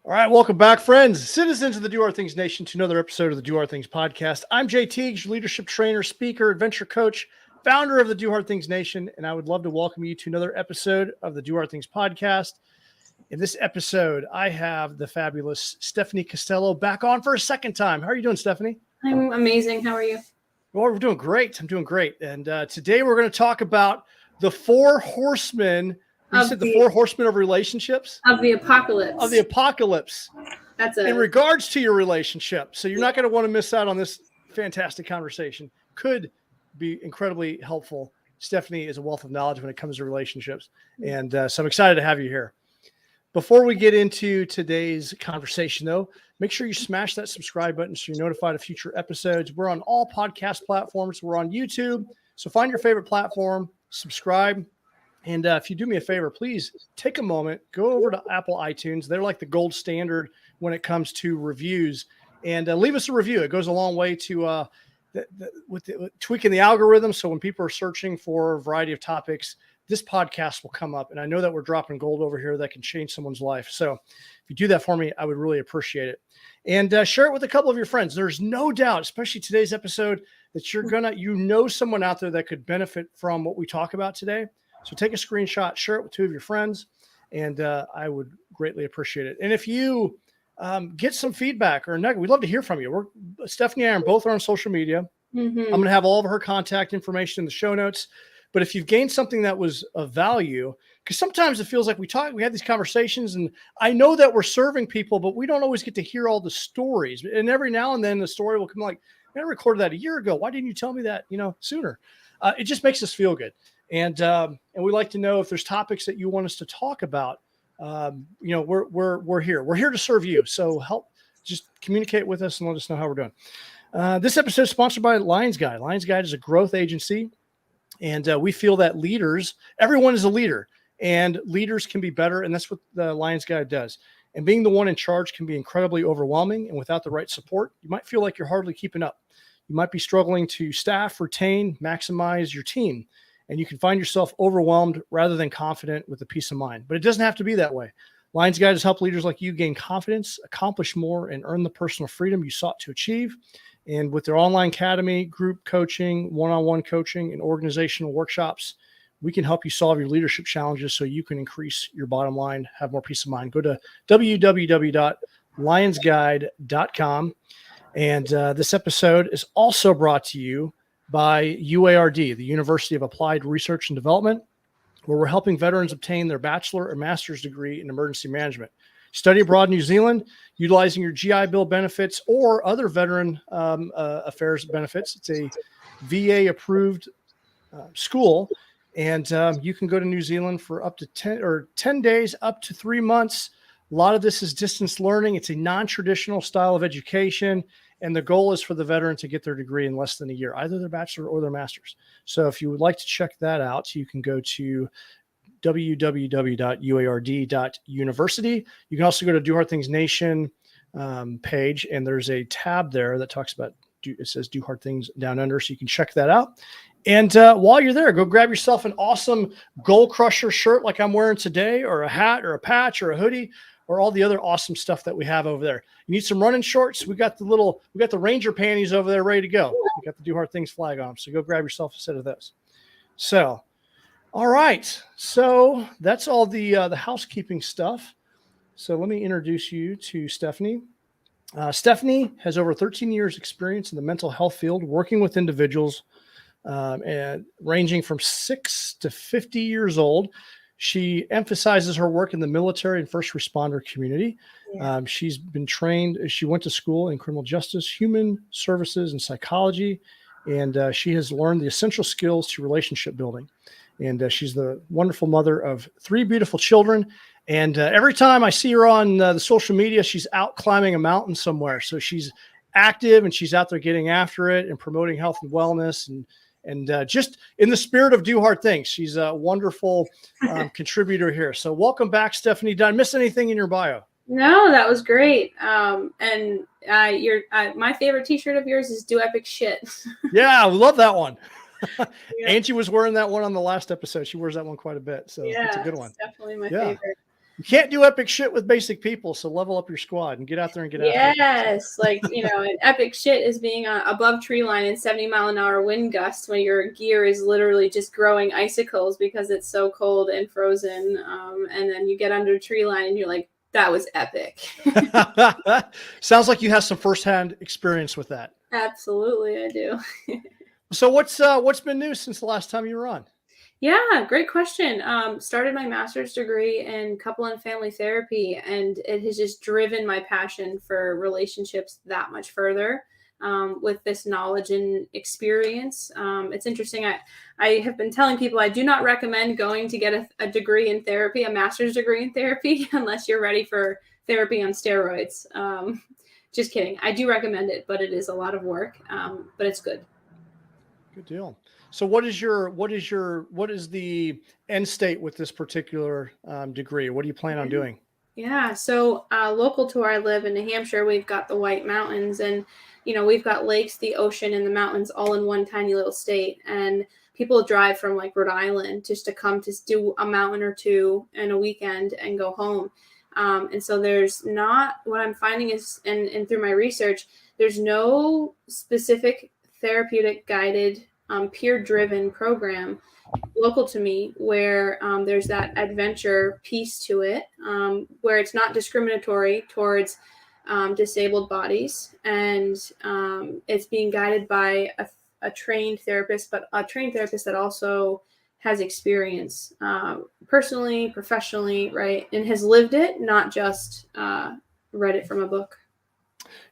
All right, welcome back, friends, citizens of the Do Our Things Nation, to another episode of the Do Our Things podcast. I'm Jay Teague, leadership trainer, speaker, adventure coach, founder of the Do Hard Things Nation, and I would love to welcome you to another episode of the Do Our Things podcast. In this episode, I have the fabulous Stephanie Costello back on for a second time. How are you doing, Stephanie? I'm amazing. How are you? Well, we're doing great. I'm doing great. And today we're going to talk about the four horsemen. You said the four horsemen of relationships? Of the apocalypse. Of the apocalypse. That's it. In regards to your relationship. So you're not going to want to miss out on this fantastic conversation. Could be incredibly helpful. Stephanie is a wealth of knowledge when it comes to relationships. And so I'm excited to have you here. Before we get into today's conversation, though, make sure you smash that subscribe button so you're notified of future episodes. We're on all podcast platforms. We're on YouTube. So find your favorite platform, subscribe. And if you do me a favor, please take a moment, go over to Apple iTunes. They're like the gold standard when it comes to reviews. And leave us a review. It goes a long way to with tweaking the algorithm. So when people are searching for a variety of topics, this podcast will come up. And I know that we're dropping gold over here that can change someone's life. So if you do that for me, I would really appreciate it. And share it with a couple of your friends. There's no doubt, especially today's episode, that you're someone out there that could benefit from what we talk about today. So take a screenshot, share it with two of your friends, and I would greatly appreciate it. And if you get some feedback or nugget, we'd love to hear from you. Stephanie and I both are on social media. Mm-hmm. I'm going to have all of her contact information in the show notes. But if you've gained something that was of value, because sometimes it feels like we have these conversations, and I know that we're serving people, but we don't always get to hear all the stories. And every now and then the story will come like, man, I recorded that a year ago. Why didn't you tell me that, sooner? It just makes us feel good. And we like to know if there's topics that you want us to talk about. We're here. We're here to serve you. So just communicate with us and let us know how we're doing. This episode is sponsored by Lions Guide. Lions Guide is a growth agency. And we feel that everyone is a leader, and leaders can be better. And that's what the Lions Guide does. And being the one in charge can be incredibly overwhelming. And without the right support, you might feel like you're hardly keeping up. You might be struggling to staff, retain, maximize your team. And you can find yourself overwhelmed rather than confident with a peace of mind. But it doesn't have to be that way. Lions Guide has helped leaders like you gain confidence, accomplish more, and earn the personal freedom you sought to achieve. And with their online academy, group coaching, one-on-one coaching, and organizational workshops, we can help you solve your leadership challenges so you can increase your bottom line, have more peace of mind. Go to www.lionsguide.com. And this episode is also brought to you by UARD, the University of Applied Research and Development, where we're helping veterans obtain their bachelor or master's degree in emergency management. Study abroad in New Zealand, utilizing your GI Bill benefits or other veteran affairs benefits. It's a VA-approved school, and you can go to New Zealand for up to 10 days, up to 3 months. A lot of this is distance learning. It's a non-traditional style of education. And the goal is for the veteran to get their degree in less than a year, either their bachelor or their master's. So if you would like to check that out, you can go to www.uard.university. You can also go to Do Hard Things Nation page, and there's a tab there that talks about, it says Do Hard Things Down Under, so you can check that out. And while you're there, go grab yourself an awesome Goal Crusher shirt like I'm wearing today, or a hat or a patch or a hoodie, or all the other awesome stuff that we have over there. You need some running shorts. We got the Ranger panties over there ready to go. We got the Do Hard Things flag on them. So go grab yourself a set of those. So, all right. So that's all the housekeeping stuff. So let me introduce you to Stephanie. Stephanie has over 13 years experience in the mental health field, working with individuals and ranging from 6 to 50 years old. She emphasizes her work in the military and first responder community. Yeah. She's been trained. She went to school in criminal justice, human services, and psychology. And she has learned the essential skills to relationship building. And she's the wonderful mother of 3 beautiful children. And every time I see her on the social media, she's out climbing a mountain somewhere. So she's active, and she's out there getting after it and promoting health and wellness, and just in the spirit of Do Hard Things. She's a wonderful contributor here. So welcome back, Stephanie. Did I miss anything in your bio? No, that was great. My favorite t-shirt of yours is Do Epic Shit. Yeah, I love that one. Yeah. Angie was wearing that one on the last episode. She wears that one quite a bit. So yeah, it's a good one. Definitely my favorite. You can't do epic shit with basic people, so level up your squad and get out there and get after it. Yes, like, an epic shit is being above tree line in 70-mile-an-hour wind gusts when your gear is literally just growing icicles because it's so cold and frozen. And then you get under tree line and you're like, that was epic. Sounds like you have some firsthand experience with that. Absolutely, I do. So what's been new since the last time you were on? Yeah, great question. Started my master's degree in couple and family therapy, and it has just driven my passion for relationships that much further with this knowledge and experience. It's interesting. I have been telling people I do not recommend going to get a degree in therapy, a master's degree in therapy, unless you're ready for therapy on steroids. Just kidding. I do recommend it, but it is a lot of work, but it's good. Good deal. So what is the end state with this particular degree? What do you plan on doing? Yeah, so local to where I live in New Hampshire, we've got the White Mountains, and we've got lakes, the ocean, and the mountains all in one tiny little state. And people drive from like Rhode Island just to come to do a mountain or two in a weekend and go home. And so there's not, what I'm finding is, and through my research, there's no specific therapeutic guided peer-driven program local to me where there's that adventure piece to it, where it's not discriminatory towards disabled bodies, and it's being guided by a trained therapist, but a trained therapist that also has experience personally, professionally, right, and has lived it, not just read it from a book.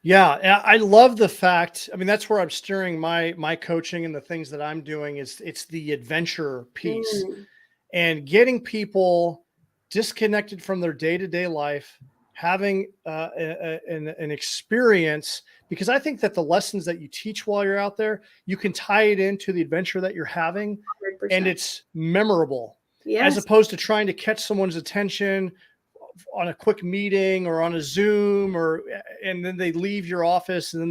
Yeah, I love the fact. I mean, that's where I'm steering my coaching and the things that I'm doing is it's the adventure piece and getting people disconnected from their day-to-day life, having an experience, because I think that the lessons that you teach while you're out there, you can tie it into the adventure that you're having 100%. and it's memorable, Yes. as opposed to trying to catch someone's attention on a quick meeting or on a Zoom, and then they leave your office and then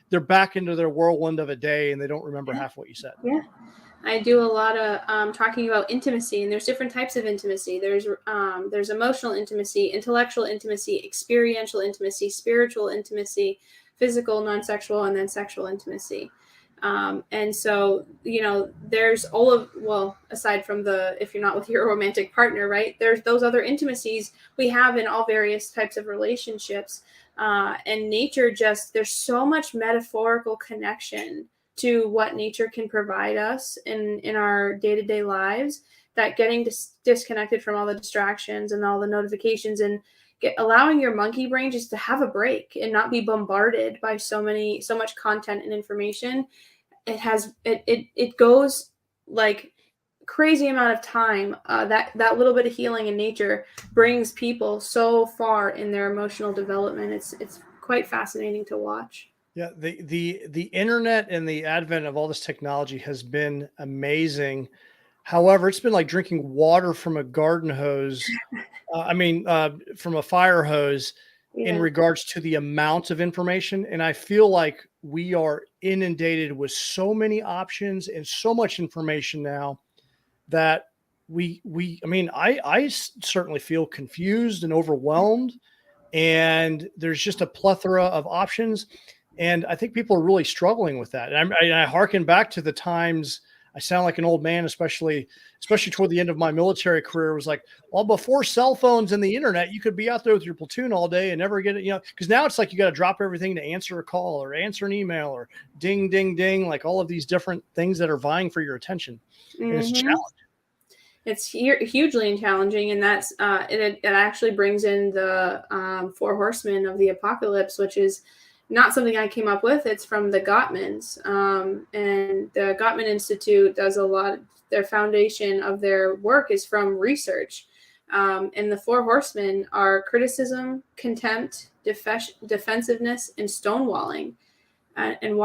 they're back into their whirlwind of a day and they don't remember half what you said. Yeah. I do a lot of talking about intimacy, and there's different types of intimacy. There's emotional intimacy, intellectual intimacy, experiential intimacy, spiritual intimacy, physical, non-sexual, and then sexual intimacy. And so, there's aside from if you're not with your romantic partner, right, there's those other intimacies we have in all various types of relationships. And nature there's so much metaphorical connection to what nature can provide us in our day-to-day lives, that getting disconnected from all the distractions and all the notifications and allowing your monkey brain just to have a break and not be bombarded by so much content and information. It goes like crazy amount of time. That little bit of healing in nature brings people so far in their emotional development. It's quite fascinating to watch. Yeah, the internet and the advent of all this technology has been amazing. However, it's been like drinking water from a garden hose. From a fire hose. Yeah. In regards to the amount of information. And I feel like we are inundated with so many options and so much information now that I certainly feel confused and overwhelmed, and there's just a plethora of options. And I think people are really struggling with that. And I hearken back to the times. I sound like an old man, especially toward the end of my military career. It was like, well, before cell phones and the internet, you could be out there with your platoon all day and never get it, because now it's like you got to drop everything to answer a call or answer an email or ding, ding, ding, like all of these different things that are vying for your attention. And it's challenging. It's hugely challenging, and that's it actually brings in the 4 Horsemen of the Apocalypse, which is not something I came up with. It's from the Gottmans, and the Gottman Institute does a lot. Their foundation of their work is from research, and the 4 Horsemen are criticism, contempt, defensiveness, and stonewalling. And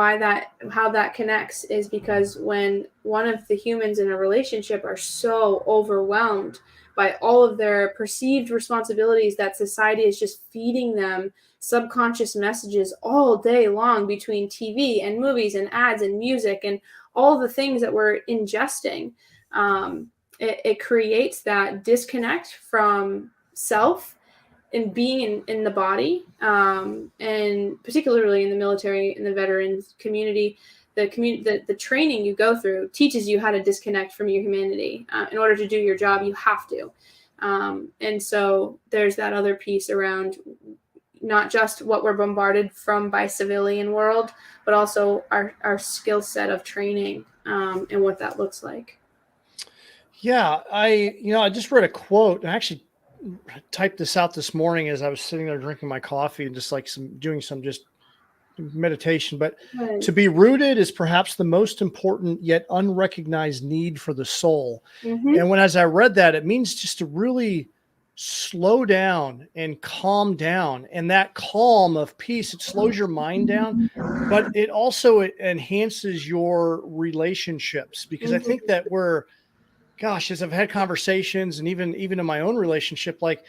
how that connects is because when one of the humans in a relationship are so overwhelmed by all of their perceived responsibilities that society is just feeding them subconscious messages all day long between TV and movies and ads and music and all the things that we're ingesting, it creates that disconnect from self and being in the body, and particularly in the military, in the veterans community, the training you go through teaches you how to disconnect from your humanity. In order to do your job, you have to. And so there's that other piece around not just what we're bombarded from by civilian world, but also our skill set of training, and what that looks like. Yeah, I just read a quote, and I actually typed this out this morning as I was sitting there drinking my coffee and just like doing some just meditation. But Right. to be rooted is perhaps the most important yet unrecognized need for the soul. Mm-hmm. And as I read that, it means just to really slow down and calm down. And that calm of peace, it slows your mind down, but it also enhances your relationships, because I think that gosh, as I've had conversations and even in my own relationship, like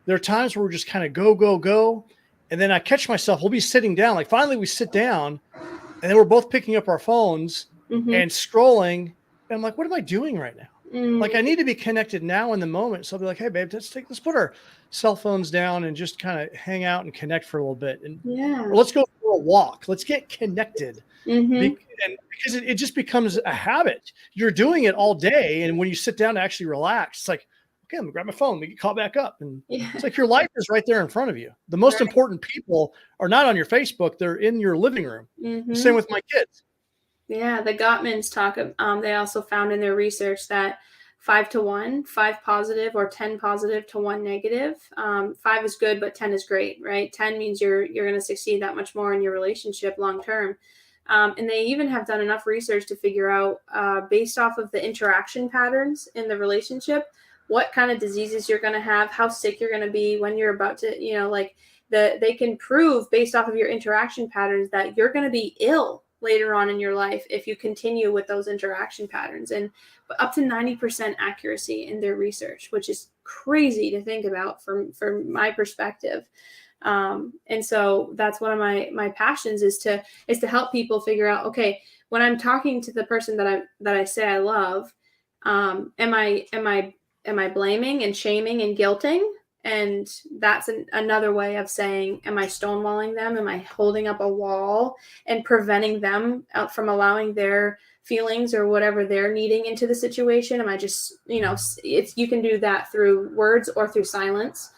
there are times where we're just kind of go. And then I catch myself, we'll be sitting down, like finally we sit down and then we're both picking up our phones and scrolling. And I'm like, what am I doing right now? Like I need to be connected now in the moment. So I'll be like, hey babe, let's put our cell phones down and just kind of hang out and connect for a little bit. And or let's go for a walk. Let's get connected. Because it just becomes a habit. You're doing it all day. And when you sit down to actually relax, it's like, okay, I'm gonna grab my phone, we get caught back up. And it's like your life is right there in front of you. The most important people are not on your Facebook, they're in your living room. Same with my kids. Yeah, the Gottmans talk, they also found in their research that 5 to 1, 5 positive or 10 positive to 1 negative. 5 is good, but 10 is great, right? 10 means you're going to succeed that much more in your relationship long term. And they even have done enough research to figure out, based off of the interaction patterns in the relationship, what kind of diseases you're going to have, how sick you're going to be when you're about to, they can prove based off of your interaction patterns that you're going to be ill later on in your life if you continue with those interaction patterns, and up to 90% accuracy in their research, which is crazy to think about from my perspective. And so that's one of my passions is to help people figure out, okay, when I'm talking to the person that I say I love, am I blaming and shaming and guilting? And that's another way of saying, am I stonewalling them? Am I holding up a wall and preventing them from allowing their feelings or whatever they're needing into the situation? Am I just, you can do that through words or through silence.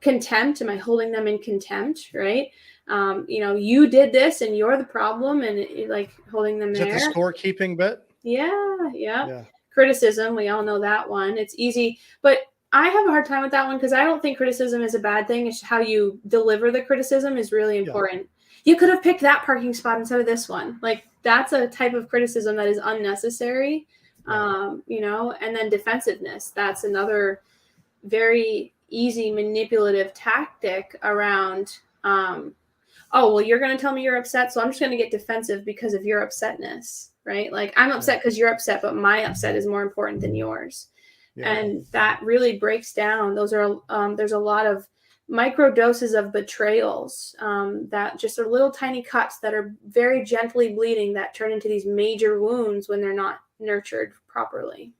Contempt, am I holding them in contempt, right? You did this and you're the problem, and like holding them there. Is that the scorekeeping bit? Yeah. Criticism, we all know that one. It's easy, but I have a hard time with that one because I don't think criticism is a bad thing. It's how you deliver the criticism is really important. Yeah. You could have picked that parking spot instead of this one. Like that's a type of criticism that is unnecessary. And then defensiveness. That's another very easy manipulative tactic around, you're going to tell me you're upset, so I'm just going to get defensive because of your upsetness, right? Like I'm upset because you're upset, but my upset is more important than yours. And that really breaks down. Those are there's a lot of micro doses of betrayals that just are little tiny cuts that are very gently bleeding that turn into these major wounds when they're not nurtured properly.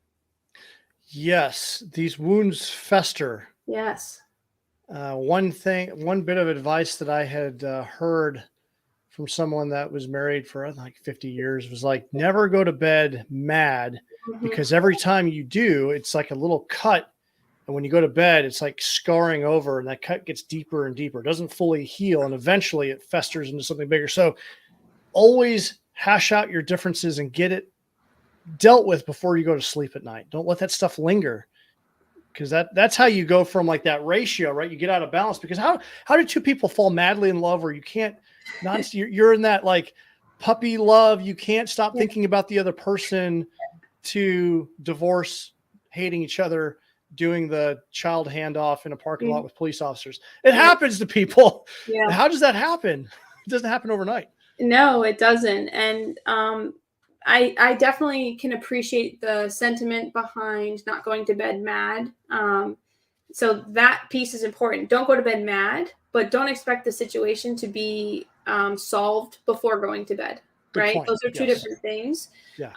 Yes, these wounds fester. Yes. One bit of advice that I had heard from someone that was married for like 50 years was like, never go to bed mad, because every time you do, it's like a little cut. And when you go to bed, it's like scarring over, and that cut gets deeper and deeper. It doesn't fully heal. And eventually it festers into something bigger. So always hash out your differences and get it dealt with before you go to sleep at night. Don't let that stuff linger, because that's how you go from like that ratio, right? You get out of balance, because how do two people fall madly in love where you can't you're in that like puppy love. You can't stop thinking about the other person, to divorce, hating each other, doing the child handoff in a parking lot with police officers. It happens to people. Yeah. How does that happen? It doesn't happen overnight. No, it doesn't. And I definitely can appreciate the sentiment behind not going to bed mad. So that piece is important. Don't go to bed mad, but don't expect the situation to be solved before going to bed. Right? Those are two different things. Yeah.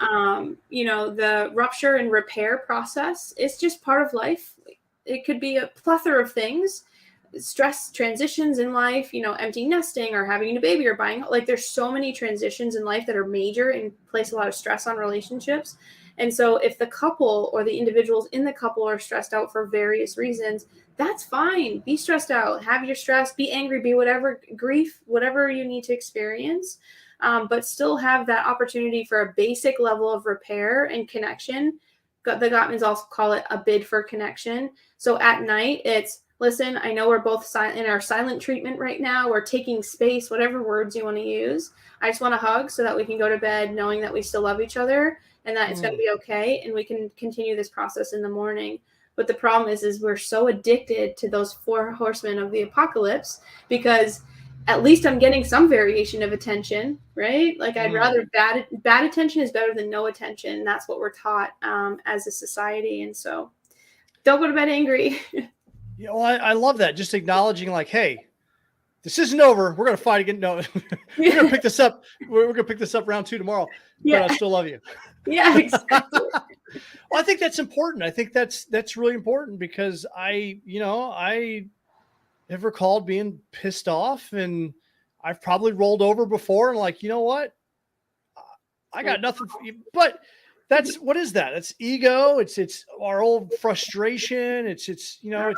The rupture and repair process is just part of life. it could be a plethora of things, stress transitions in life, empty nesting or having a baby or buying, like there's so many transitions in life that are major and place a lot of stress on relationships. And so if the couple or the individuals in the couple are stressed out for various reasons, that's fine. Be stressed out, have your stress, be angry, be whatever, grief, whatever you need to experience, but still have that opportunity for a basic level of repair and connection. The Gottmans also call it a bid for connection. So at night, it's, listen, I know we're both in our silent treatment right now. We're taking space, whatever words you want to use. I just want a hug so that we can go to bed knowing that we still love each other and that it's going to be okay. And we can continue this process in the morning. But the problem is we're so addicted to those 4 horsemen of the apocalypse, because at least I'm getting some variation of attention, right? Like I'd rather bad attention is better than no attention. That's what we're taught as a society. And so don't go to bed angry. Well, I love that. Just acknowledging like, hey, this isn't over. We're going to fight again. No, we're going to pick this up. We're going to pick this up round 2 tomorrow, but I still love you. Yeah, exactly. Well, I think that's important. I think that's really important, because I have recalled being pissed off, and I've probably rolled over before and like, you know what? I got nothing for you. But what is that? It's ego. It's our old frustration. It's just a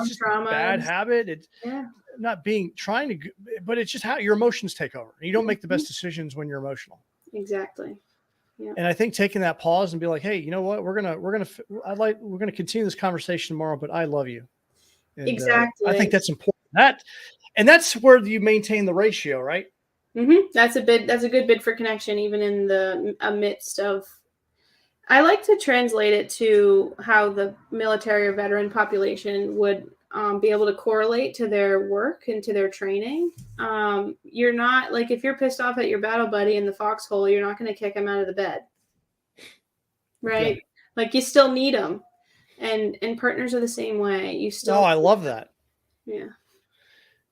bad habit. It's not but it's just how your emotions take over. You don't make the best decisions when you're emotional. Exactly. Yeah. And I think taking that pause and be like, hey, you know what? We're gonna continue this conversation tomorrow, but I love you. And, exactly. I think that's important. That's where you maintain the ratio, right? Mm-hmm. That's a good bid for connection, even in the midst of. I like to translate it to how the military or veteran population would be able to correlate to their work and to their training. You're not, like, if you're pissed off at your battle buddy in the foxhole, you're not going to kick him out of the bed, right? Yeah. Like, you still need him, and partners are the same way. You still. Oh, I love that. Yeah.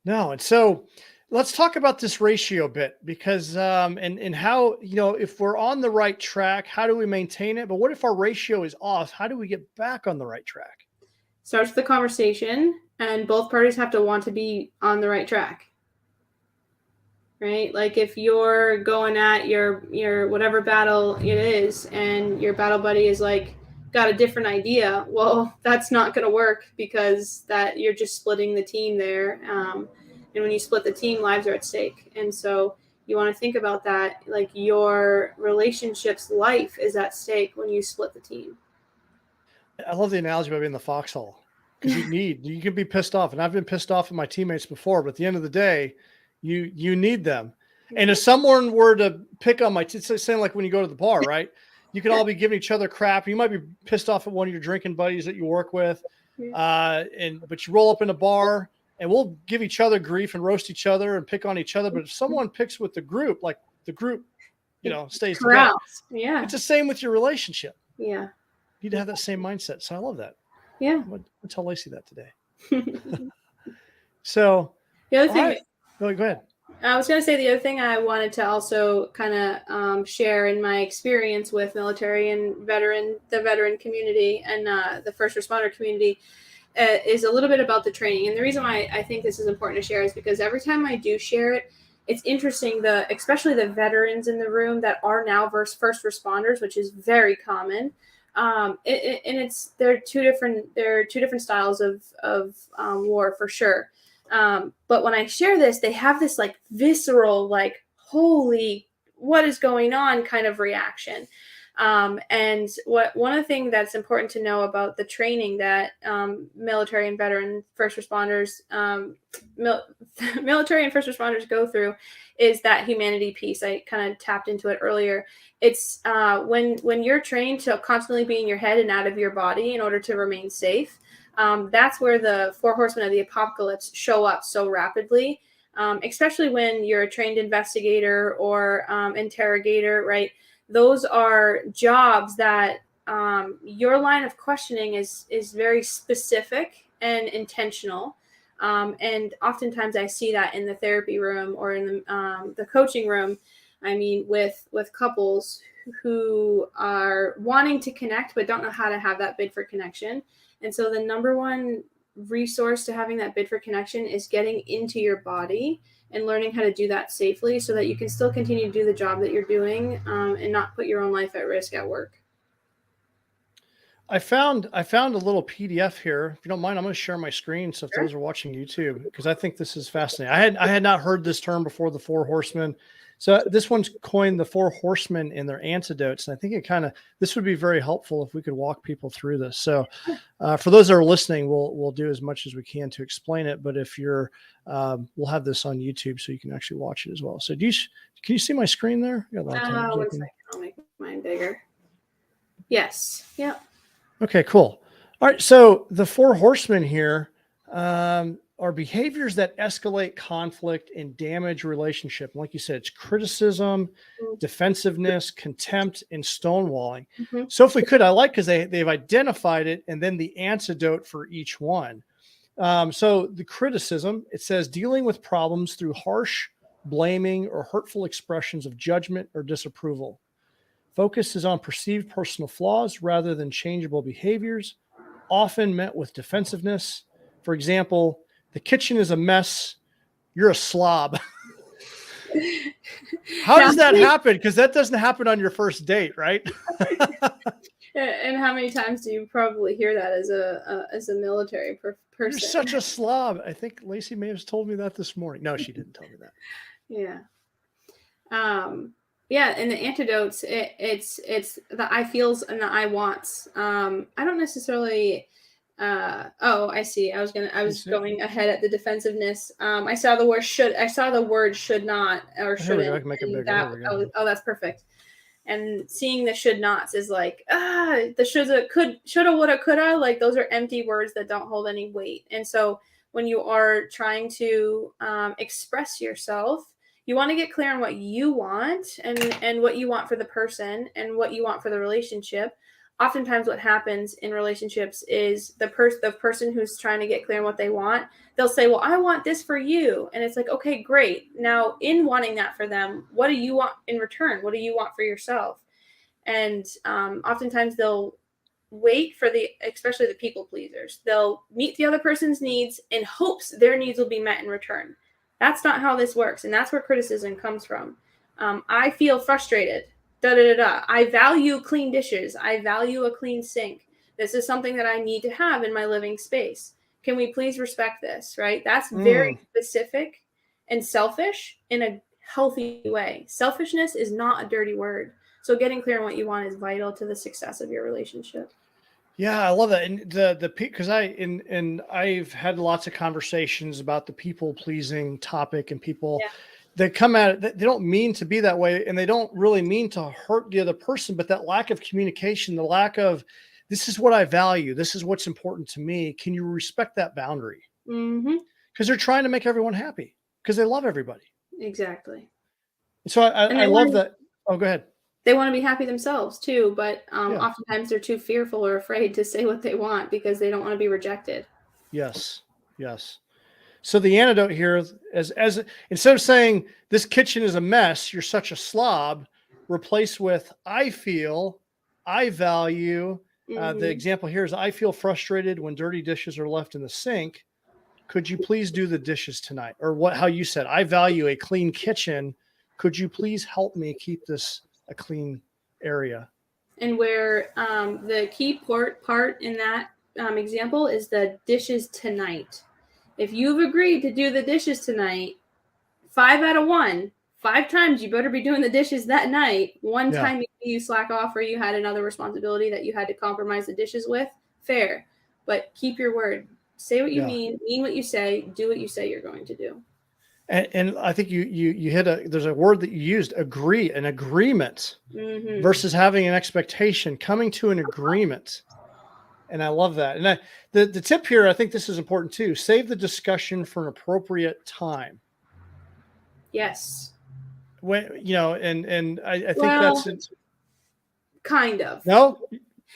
No, and so let's talk about this ratio a bit, because and how, if we're on the right track, how do we maintain it? But what if our ratio is off? How do we get back on the right track? Starts the conversation, and both parties have to want to be on the right track, right? Like if you're going at your whatever battle it is, and your battle buddy is like got a different idea, well, that's not going to work, because that you're just splitting the team there. And when you split the team, lives are at stake. And so you want to think about that. Like your relationship's life is at stake when you split the team. I love the analogy about being the foxhole, because you can be pissed off. And I've been pissed off at my teammates before, but at the end of the day, you need them. And if someone were to pick on it's saying like when you go to the bar, right? You can all be giving each other crap. You might be pissed off at one of your drinking buddies that you work with. But you roll up in a bar, and we'll give each other grief and roast each other and pick on each other. But if someone picks with the group, like the group, stays together. Yeah. It's the same with your relationship. Yeah. You need to have that same mindset. So I love that. Yeah. I'll tell Lacey that today. So the other thing, right. Go ahead. I was going to say the other thing I wanted to also kind of share in my experience with military and the veteran community and the first responder community is a little bit about the training. And the reason why I think this is important to share is because every time I do share it, it's interesting, especially the veterans in the room that are now first responders, which is very common. There are two different styles of war for sure. But when I share this, they have this like visceral, like, holy, what is going on kind of reaction. And one of the things that's important to know about the training that military and veteran first responders, military and first responders go through is that humanity piece. I kind of tapped into it earlier. It's when you're trained to constantly be in your head and out of your body in order to remain safe. That's where the 4 horsemen of the apocalypse show up so rapidly, especially when you're a trained investigator or interrogator, right? Those are jobs that your line of questioning is very specific and intentional. And oftentimes I see that in the therapy room or in the coaching room. I mean, with couples who are wanting to connect but don't know how to have that bid for connection. And so the number one resource to having that bid for connection is getting into your body and learning how to do that safely so that you can still continue to do the job that you're doing, and not put your own life at risk at work. I found a little PDF here. If you don't mind, I'm going to share my screen. So if those are watching YouTube, because I think this is fascinating. I had not heard this term before, the 4 horsemen. So this one's coined the 4 horsemen in their antidotes. And I think this would be very helpful if we could walk people through this. So for those that are listening, we'll do as much as we can to explain it. But if you're, we'll have this on YouTube so you can actually watch it as well. So can you see my screen there? One second, I'll make mine bigger. Yes. Yep. Okay, cool. All right. So the 4 horsemen here are behaviors that escalate conflict and damage relationship. Like you said, it's criticism, defensive-ness, contempt, and stonewalling. Mm-hmm. So if we could, I like, because they've identified it and then the antidote for each one. So the criticism, it says dealing with problems through harsh, blaming, or hurtful expressions of judgment or disapproval. Focus is on perceived personal flaws rather than changeable behaviors, often met with defensiveness. For example, the kitchen is a mess. You're a slob. How does that happen? Because that doesn't happen on your first date, right? And how many times do you probably hear that as a military person? You're such a slob. I think Lacey may have told me that this morning. No, she didn't tell me that. Yeah. Yeah, and the antidotes, it's the I feels and the I wants. I don't necessarily. I see. I was going ahead at the defensiveness. I saw the word should. I saw the word should not or shouldn't. I can make it bigger. That's perfect. And seeing the should nots is like the shoulda, woulda, coulda. Like those are empty words that don't hold any weight. And so when you are trying to express yourself, you want to get clear on what you want and what you want for the person and what you want for the relationship. Oftentimes what happens in relationships is the person who's trying to get clear on what they want, they'll say, well, I want this for you. And it's like, okay, great. Now in wanting that for them, what do you want in return? What do you want for yourself? And oftentimes they'll wait for especially the people pleasers. They'll meet the other person's needs in hopes their needs will be met in return. That's not how this works. And that's where criticism comes from. I feel frustrated. I value clean dishes. I value a clean sink. This is something that I need to have in my living space. Can we please respect this? Right? That's very specific and selfish in a healthy way. Selfishness is not a dirty word. So getting clear on what you want is vital to the success of your relationship. Yeah, I love that. And because I've had lots of conversations about the people pleasing topic and people that come at it, they don't mean to be that way. And they don't really mean to hurt the other person, but that lack of communication, the lack of, this is what I value. This is what's important to me. Can you respect that boundary? Mm-hmm. Because they're trying to make everyone happy because they love everybody. Exactly. So I love that. Oh, go ahead. They want to be happy themselves too, but oftentimes they're too fearful or afraid to say what they want because they don't want to be rejected. Yes. So the antidote here is as instead of saying this kitchen is a mess, you're such a slob, replace with I feel, I value. The example here is I feel frustrated when dirty dishes are left in the sink. Could you please do the dishes tonight? Or how you said, I value a clean kitchen. Could you please help me keep this a clean area? And where the key part in that example is the dishes tonight. If you've agreed to do the dishes tonight, 5 out of 1, 5 times you better be doing the dishes that night. One time you slack off or you had another responsibility that you had to compromise the dishes with, fair. But keep your word. Say what you mean what you say, do what you say you're going to do. And I think you hit there's a word that you used, agree, an agreement versus having an expectation, coming to an agreement. And I love that. And the tip here, I think this is important too. Save the discussion for an appropriate time. Yes. When, and I think that's kind of. No?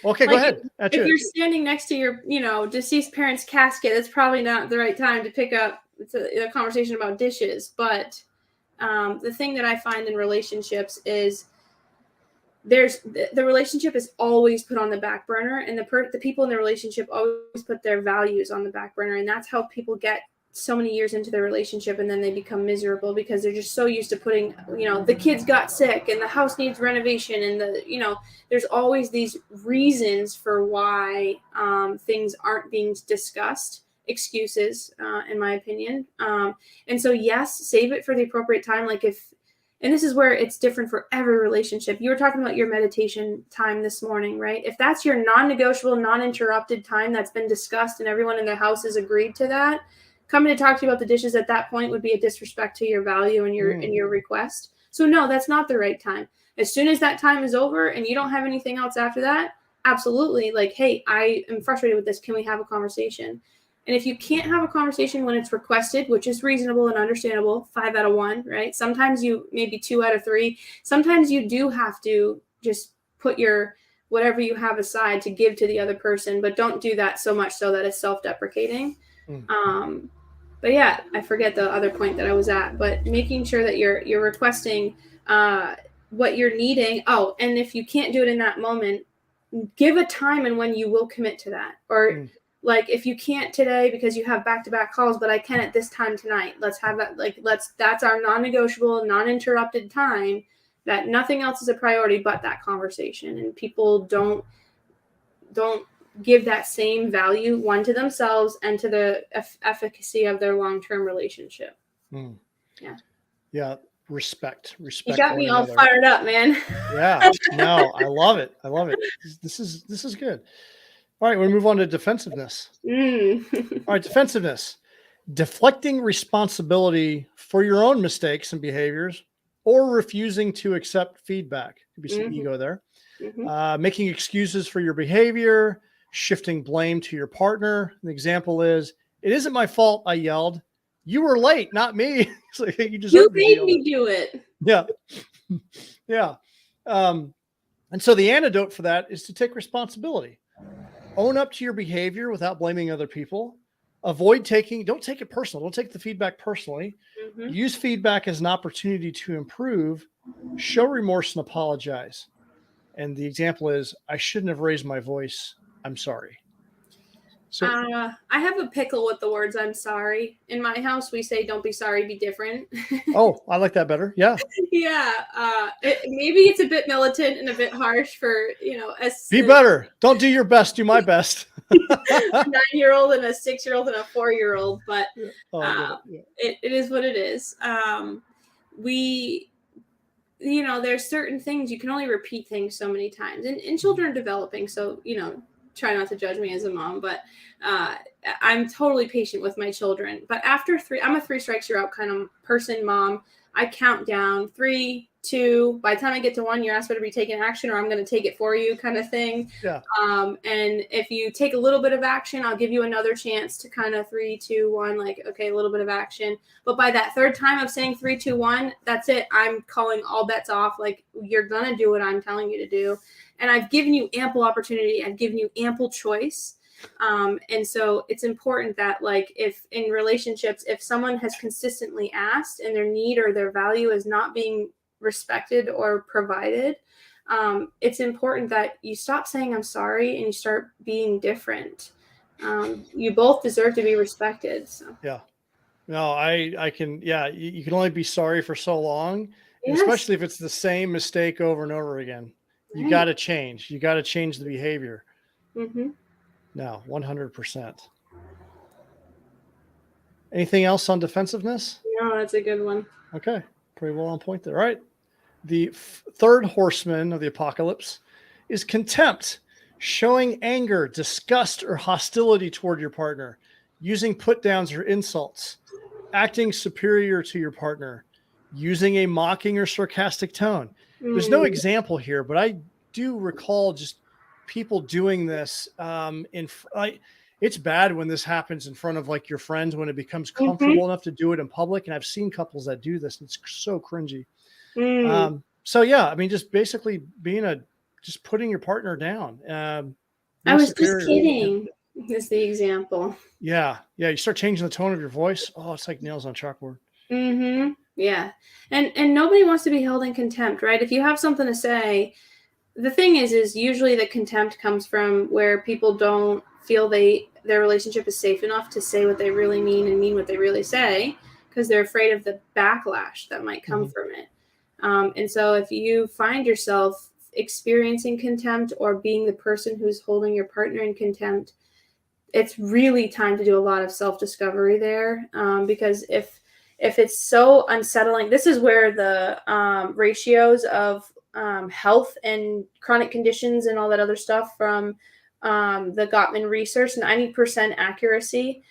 Okay, go ahead. If you're standing next to your, deceased parent's casket, it's probably not the right time to pick up a conversation about dishes. But the thing that I find in relationships is the relationship is always put on the back burner, and the people in the relationship always put their values on the back burner, and that's how people get so many years into their relationship and then they become miserable because they're just so used to putting, the kids got sick and the house needs renovation, and there's always these reasons for why things aren't being discussed, excuses, in my opinion. And so yes, save it for the appropriate time. And this is where it's different for every relationship. You were talking about your meditation time this morning, right? If that's your non-negotiable, non-interrupted time that's been discussed and everyone in the house has agreed to that, coming to talk to you about the dishes at that point would be a disrespect to your value and your request. So no, that's not the right time. As soon as that time is over and you don't have anything else after that, absolutely. Hey, I am frustrated with this. Can we have a conversation? And if you can't have a conversation when it's requested, which is reasonable and understandable, 5 out of 1, right? Sometimes you maybe 2 out of 3. Sometimes you do have to just put your whatever you have aside to give to the other person, but don't do that so much so that it's self-deprecating. But yeah, I forget the other point that I was at, but making sure that you're requesting what you're needing. Oh, and if you can't do it in that moment, give a time and when you will commit to that. Or if you can't today because you have back-to-back calls, but I can at this time tonight, let's have that. That's our non-negotiable, non-interrupted time that nothing else is a priority but that conversation. And people don't give that same value, one, to themselves and to the efficacy of their long-term relationship. Yeah. Respect. You got me all fired up, man. Yeah. No, I love it. This is good. All right, we'll move on to defensiveness. All right, defensiveness. Deflecting responsibility for your own mistakes and behaviors or refusing to accept feedback. Could be some ego there. Making excuses for your behavior, shifting blame to your partner. An example is, it isn't my fault I yelled. You were late, not me. You made me do it. Yeah. Yeah. And so the antidote for that is to take responsibility. Own up to your behavior without blaming other people. Don't take it personal. Don't take the feedback personally. Use feedback as an opportunity to improve. Show remorse and apologize. And the example is, I shouldn't have raised my voice. I'm sorry. So I have a pickle with the words "I'm sorry." In my house, we say, "Don't be sorry, be different." Oh, I like that better. Yeah. Yeah. Maybe it's a bit militant and a bit harsh for, be better. Don't do your best. Do my best. A 9-year-old and a 6-year-old and a 4-year-old, but it is what it is. There's certain things you can only repeat things so many times, and children are developing. So, try not to judge me as a mom, but I'm totally patient with my children. But after 3, I'm a 3 strikes you're out kind of person, mom. I count down 3, 2. By the time I get to 1, you're asked to be taking action, or I'm going to take it for you, kind of thing. Yeah. And if you take a little bit of action, I'll give you another chance to kind of 3, 2, 1, okay, a little bit of action. But by that 3rd time of saying 3, 2, 1, that's it. I'm calling all bets off. You're going to do what I'm telling you to do. And I've given you ample opportunity. I've given you ample choice. And so it's important that if in relationships, if someone has consistently asked and their need or their value is not being respected or provided, it's important that you stop saying I'm sorry and you start being different. You both deserve to be respected. So. Yeah. No, I can. Yeah. You can only be sorry for so long, yes. Especially if it's the same mistake over and over again. You got to change. You got to change the behavior. No, 100%. Anything else on defensiveness? No, that's a good one. Okay. Pretty well on point there. All right. The 3rd horseman of the apocalypse is contempt, showing anger, disgust, or hostility toward your partner, using put downs or insults, acting superior to your partner, using a mocking or sarcastic tone. There's no example here, but I do recall just people doing this. It's bad when this happens in front of your friends, when it becomes comfortable enough to do it in public. And I've seen couples that do this, and it's so cringy. So yeah, I mean, just basically just putting your partner down. I was just kidding. Is the example. Yeah. You start changing the tone of your voice. Oh, it's like nails on chalkboard. Yeah. And nobody wants to be held in contempt, right? If you have something to say, the thing is usually the contempt comes from where people don't feel their relationship is safe enough to say what they really mean and mean what they really say, because they're afraid of the backlash that might come from it. And so if you find yourself experiencing contempt or being the person who's holding your partner in contempt, it's really time to do a lot of self-discovery there, because if it's so unsettling, this is where the ratios of health and chronic conditions and all that other stuff from the Gottman research, 90% accuracy.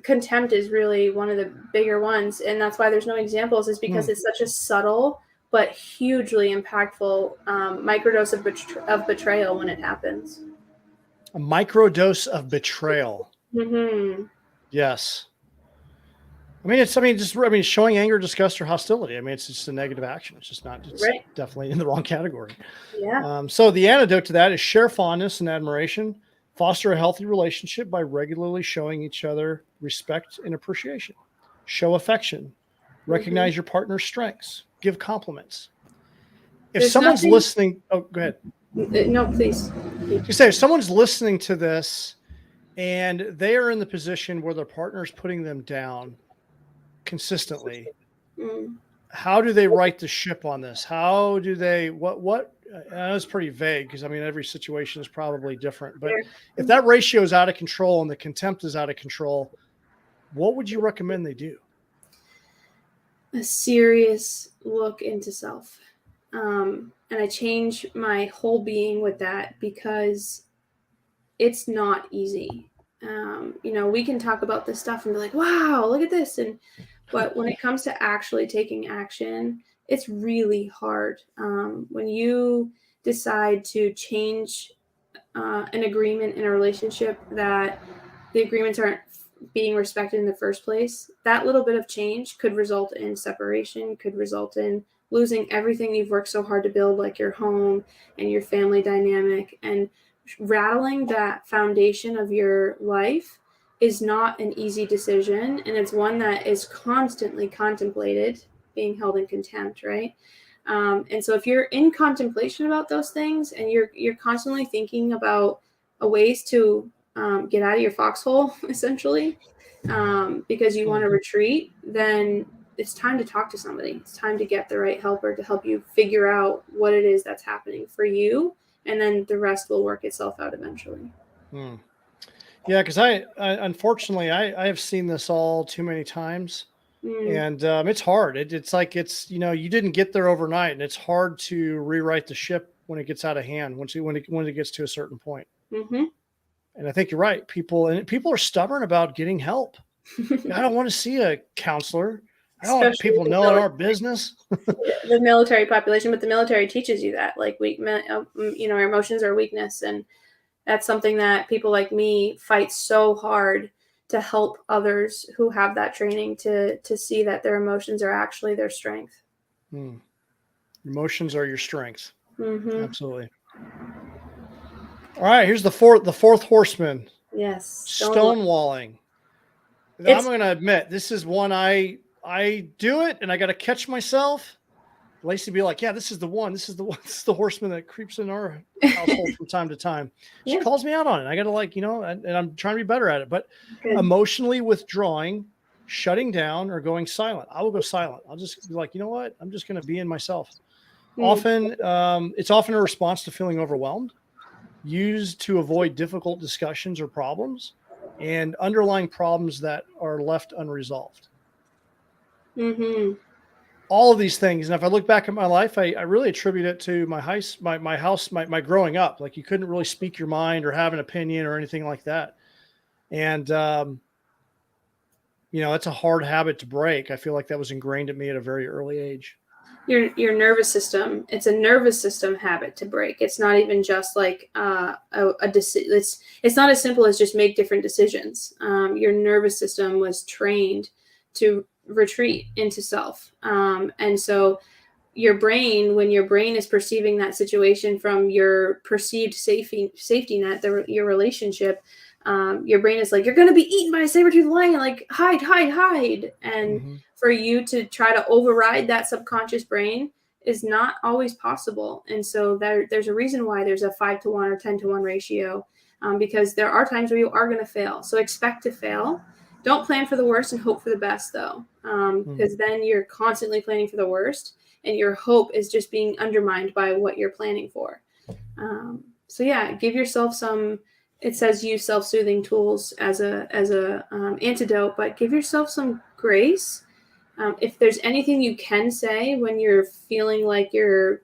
Contempt is really one of the bigger ones, and that's why there's no examples, is because it's such a subtle but hugely impactful microdose of betrayal when it happens. A microdose of betrayal. Mm-hmm. Yes. Showing anger, disgust, or hostility. I mean, it's just a negative action. It's just not, it's Right. definitely in the wrong category. Yeah. So the antidote to that is share fondness and admiration, foster a healthy relationship by regularly showing each other respect and appreciation, show affection, recognize your partner's strengths, give compliments. If There's someone's nothing- listening, oh, go ahead. No, please. You say if someone's listening to this and they are in the position where their partner's putting them down consistently, how do they right the ship on this? How do they, what, I know it's pretty vague because I mean, every situation is probably different, but if that ratio is out of control and the contempt is out of control, what would you recommend they do? A serious look into self. And I change my whole being with that, because it's not easy. We can talk about this stuff and be like, wow, look at this. But when it comes to actually taking action, it's really hard. When you decide to change an agreement in a relationship that the agreements aren't being respected in the first place, that little bit of change could result in separation, could result in losing everything you've worked so hard to build, like your home and your family dynamic. And rattling that foundation of your life is not an easy decision, and it's one that is constantly contemplated, being held in contempt, right? And so if you're in contemplation about those things and you're constantly thinking about ways to get out of your foxhole, essentially, because you want to retreat, then it's time to talk to somebody. It's time to get the right helper to help you figure out what it is that's happening for you, and then the rest will work itself out eventually. Yeah, because I unfortunately I have seen this all too many times, and it's hard. It's like you didn't get there overnight, and it's hard to rewrite the ship when it gets out of hand. When it gets to a certain point. And I think you're right. People are stubborn about getting help. I don't want to see a counselor. I don't want people knowing our business. The military population, but the military teaches you that, like, our emotions are weakness, and that's something that people like me fight so hard to help others who have that training to see that their emotions are actually their strength. Emotions are your strength. Absolutely. All right, here's the fourth horseman. Yes. Stonewalling. I'm going to admit, this is one I do it, and I got to catch myself. Lacey be like, yeah, this is the one. This is the horseman that creeps in our household from time to time. She calls me out on it. I got to and I'm trying to be better at it. But emotionally withdrawing, shutting down, or going silent. I will go silent. I'll just be like, you know what? I'm just going to be in myself. It's often a response to feeling overwhelmed, used to avoid difficult discussions or problems, and underlying problems that are left unresolved. All of these things. And if I look back at my life, I really attribute it to my my growing up. Like, you couldn't really speak your mind or have an opinion or anything like that. And, it's a hard habit to break. I feel like that was ingrained in me at a very early age. Your nervous system, it's a nervous system habit to break. It's not even just like it's not as simple as just make different decisions. Your nervous system was trained to retreat into self. And so when your brain is perceiving that situation from your perceived safety net, your relationship, your brain is like, you're going to be eaten by a saber-toothed lion, like hide. And for you to try to override that subconscious brain is not always possible. And so there's a reason why there's a 5-to-1 or 10-to-1 ratio, because there are times where you are going to fail. So expect to fail. Don't plan for the worst and hope for the best, though, because then you're constantly planning for the worst, and your hope is just being undermined by what you're planning for. So yeah, give yourself some. It says use self-soothing tools as a antidote, but give yourself some grace. If there's anything you can say when you're feeling like you're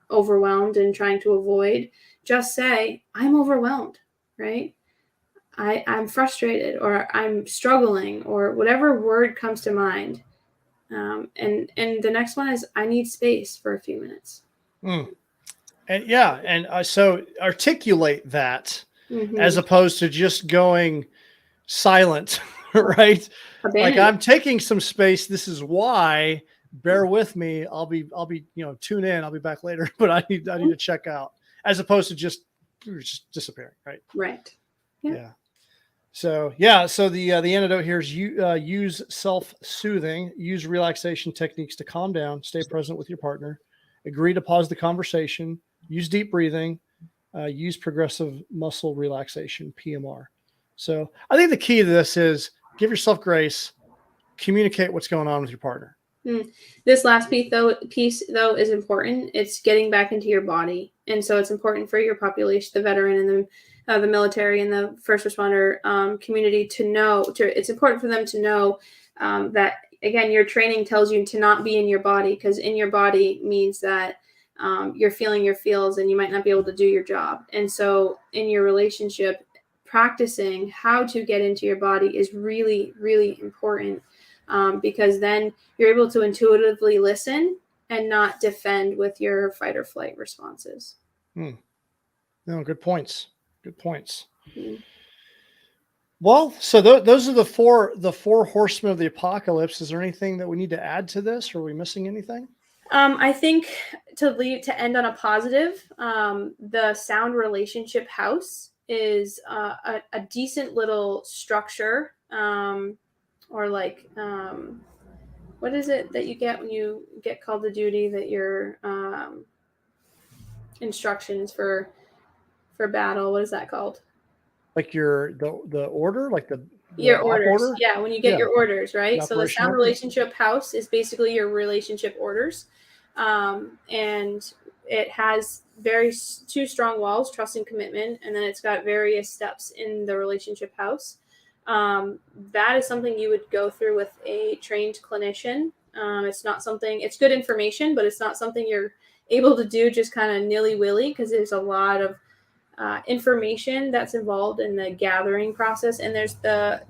overwhelmed and trying to avoid, just say, I'm overwhelmed, right? I'm frustrated, or I'm struggling, or whatever word comes to mind. And the next one is, I need space for a few minutes. And yeah, and so articulate that as opposed to just going silent, right? Like, I'm taking some space. This is why. Bear with me. I'll be tune in. I'll be back later, but I need to check out, as opposed to just disappearing, right? Right. Yeah. So the antidote here is use self-soothing, use relaxation techniques to calm down, stay present with your partner, agree to pause the conversation, use deep breathing, use progressive muscle relaxation, PMR. So I think the key to this is give yourself grace, communicate what's going on with your partner. This last piece though is important. It's getting back into your body, and so it's important for your population, the veteran and the military and the first responder community to know. It's important for them to know that, again, your training tells you to not be in your body, because in your body means that you're feeling your feels and you might not be able to do your job. And so in your relationship, practicing how to get into your body is really, really important, because then you're able to intuitively listen and not defend with your fight or flight responses. No, good points. Good points. Well, so those are the four horsemen of the apocalypse. Is there anything that we need to add to this? Or are we missing anything? I think to end on a positive, the sound relationship house is a decent little structure, or like, what is it that you get when you get called to duty, that your instructions for battle, what is that called? Like the order, like your orders. Order? Yeah, when you get your orders, right? So the sound order? relationship house is basically your relationship orders. And it has two strong walls, trust and commitment, and then it's got various steps in the relationship house. That is something you would go through with a trained clinician. It's good information, but it's not something you're able to do just kind of nilly-willy, because there's a lot of information that's involved in the gathering process, and there's the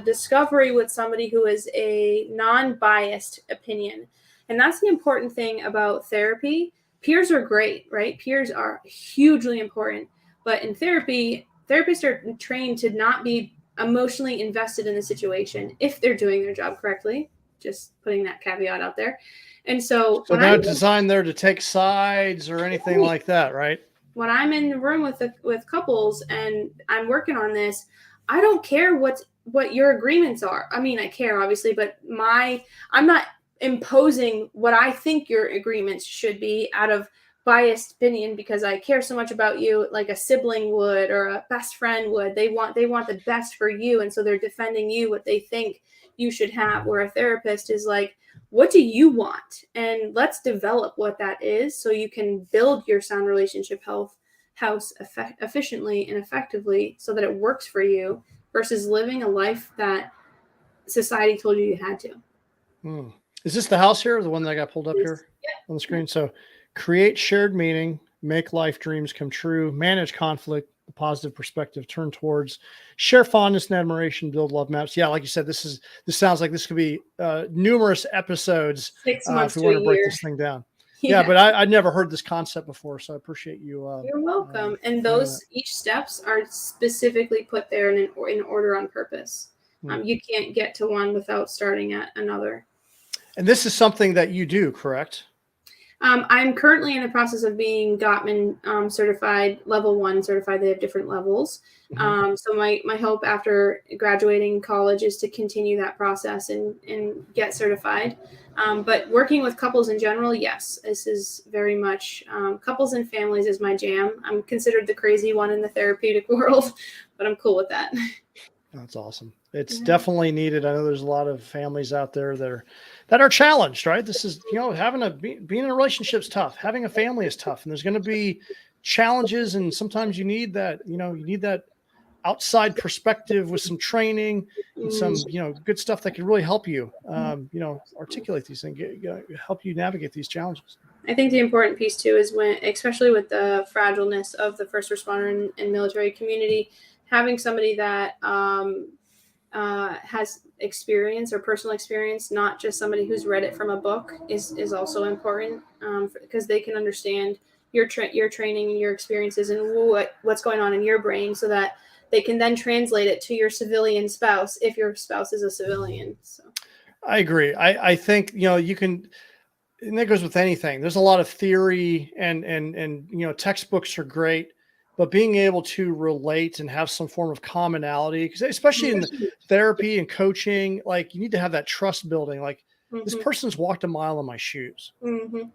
discovery with somebody who is a non-biased opinion. And that's the important thing about therapy. Peers are great, right? Peers are hugely important, but in therapy, therapists are trained to not be emotionally invested in the situation if they're doing their job correctly. Just putting that caveat out there. And so they're not designed there to take sides or anything like that, right? When I'm in the room with couples and I'm working on this, I don't care what your agreements are. I mean, I care, obviously, but I'm not imposing what I think your agreements should be out of biased opinion, because I care so much about you, like a sibling would or a best friend would. They want the best for you, and so they're defending you, what they think you should have. Where a therapist is like, what do you want? And let's develop what that is, so you can build your sound relationship house efficiently and effectively, so that it works for you, versus living a life that society told you had to. Is this the house here, or the one that I got pulled up here on the screen? So create shared meaning, make life dreams come true, manage conflict, a positive perspective, turn towards, share fondness and admiration, build love maps. Yeah, like you said, this sounds like this could be numerous episodes 6 months if we want to to break year. this thing down. Yeah, but I'd never heard this concept before, so I appreciate you. You're welcome. And each steps are specifically put there in order on purpose. You can't get to one without starting at another. And this is something that you do, correct? I'm currently in the process of being Gottman certified, level 1 certified. They have different levels. So my hope after graduating college is to continue that process and get certified. But working with couples in general, yes, this is very much couples and families is my jam. I'm considered the crazy one in the therapeutic world, but I'm cool with that. That's awesome. It's definitely needed. I know there's a lot of families out there that are challenged, right? This is, being in a relationship is tough. Having a family is tough, and there's going to be challenges. And sometimes you need that, you need that outside perspective with some training and some, good stuff that can really help you, articulate these things, help you navigate these challenges. I think the important piece too is when, especially with the fragileness of the first responder and military community, having somebody that has experience or personal experience, not just somebody who's read it from a book, is also important because they can understand your training and your experiences and what's going on in your brain, so that they can then translate it to your civilian spouse if your spouse is a civilian. So I agree. I think, you can, and that goes with anything. There's a lot of theory and textbooks are great, but being able to relate and have some form of commonality, because especially in therapy and coaching, like you need to have that trust building. Like this person's walked a mile in my shoes. And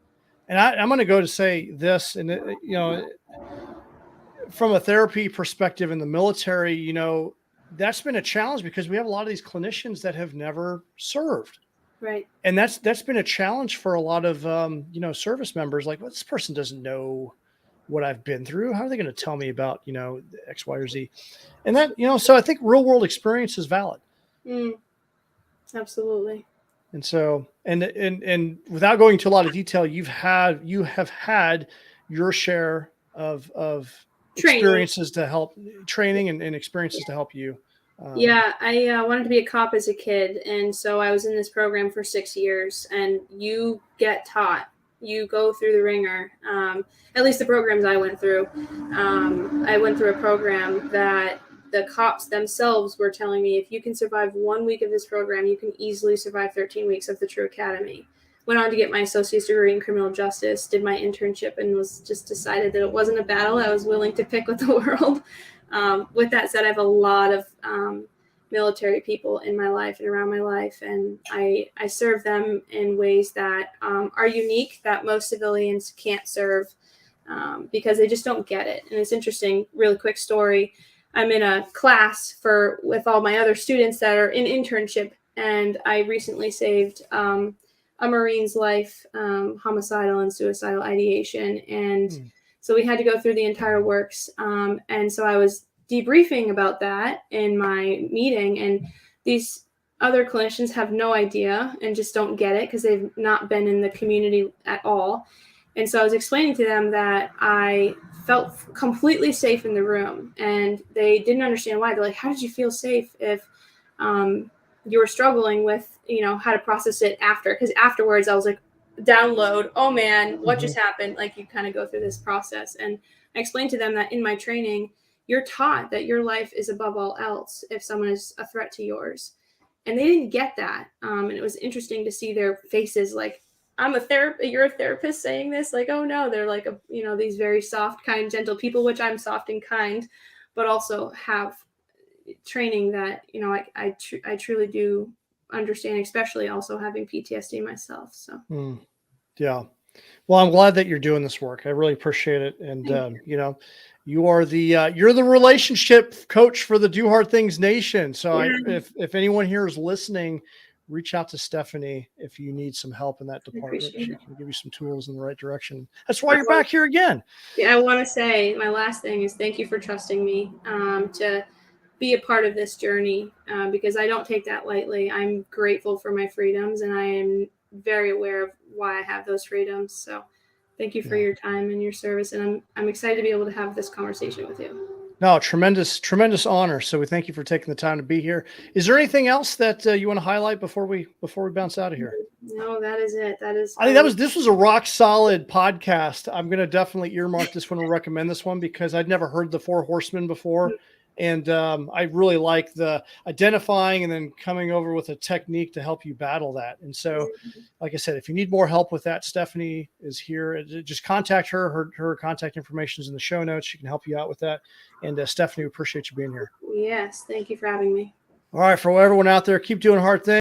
I'm going to go to say this, and from a therapy perspective in the military, that's been a challenge because we have a lot of these clinicians that have never served. Right. And that's been a challenge for a lot of, service members. Like, well, this person doesn't know what I've been through. How are they going to tell me about, X, Y, or Z? And that, so I think real world experience is valid. Absolutely. And so, and without going into a lot of detail, you have had your share of experiences to help, training and experiences to help you. I wanted to be a cop as a kid. And so I was in this program for 6 years, and you get taught, you go through the ringer. At least the programs I went through. I went through a program that the cops themselves were telling me, if you can survive 1 week of this program, you can easily survive 13 weeks of the true academy. Went on to get my associate's degree in criminal justice, did my internship, and was just decided that it wasn't a battle I was willing to pick with the world. With that said, I have a lot of military people in my life and around my life, and I serve them in ways that are unique, that most civilians can't serve because they just don't get it. And it's interesting, really quick story. I'm in a class with all my other students that are in internship, and I recently saved a Marine's life, homicidal and suicidal ideation. And so we had to go through the entire works. And so I was debriefing about that in my meeting, and these other clinicians have no idea and just don't get it because they've not been in the community at all. And so I was explaining to them that I felt completely safe in the room, and they didn't understand why. They're like, how did you feel safe if you were struggling with, how to process it after? Because afterwards I was like, download, oh man, what just happened? Like, you kind of go through this process. And I explained to them that in my training, you're taught that your life is above all else if someone is a threat to yours. And they didn't get that. And it was interesting to see their faces like, I'm a therapist, you're a therapist saying this? Like, oh no, they're like, these very soft, kind, gentle people, which I'm soft and kind, but also have training that, I truly do understand, especially also having PTSD myself. So, yeah. Well, I'm glad that you're doing this work. I really appreciate it. And, you are you're the relationship coach for the Do Hard Things Nation. So if anyone here is listening, reach out to Stephanie if you need some help in that department. She can give you some tools in the right direction. That's why you're back here again. Yeah, I want to say my last thing is thank you for trusting me to be a part of this journey because I don't take that lightly. I'm grateful for my freedoms, and I am very aware of why I have those freedoms. So thank you for your time and your service. And I'm excited to be able to have this conversation with you. No, tremendous honor. So we thank you for taking the time to be here. Is there anything else that you want to highlight before we bounce out of here? No, that is it. I think this was a rock solid podcast. I'm going to definitely earmark this one and recommend this one because I'd never heard the Four Horsemen before. And I really like the identifying and then coming over with a technique to help you battle that. And so, like I said, if you need more help with that, Stephanie is here. Just contact her. Her contact information is in the show notes. She can help you out with that. And Stephanie, we appreciate you being here. Yes. Thank you for having me. All right. For everyone out there, keep doing hard things.